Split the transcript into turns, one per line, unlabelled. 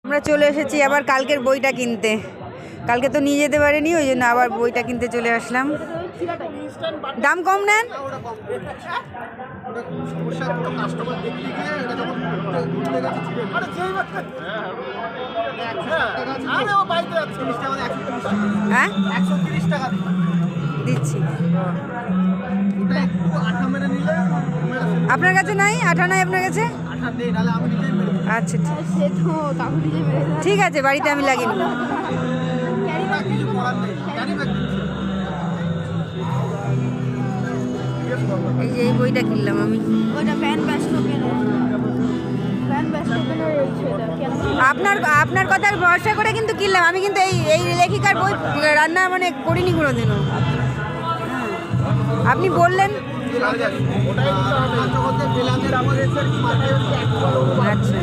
আমরা চলে এসেছি আবার কালকের বইটা কিনতে। কালকে তো নিয়ে যেতে পারিনি, ওই জন্য আবার বইটা কিনতে চলে আসলাম। দাম কম নেন? হ্যাঁ দিচ্ছি। আপনার কাছে নাই? আঠা নাই আপনার কাছে? আচ্ছা ঠিক আছে, বাড়িতে আমি লাগিয়ে নেব। এই যে এই বইটা কিনলাম আমি। আপনার কথার ভরসা করে কিন্তু কিনলাম আমি, কিন্তু এই লেখিকার বই রান্না মানে করিনি কোনোদিনও। আপনি বললেন আচ্ছা।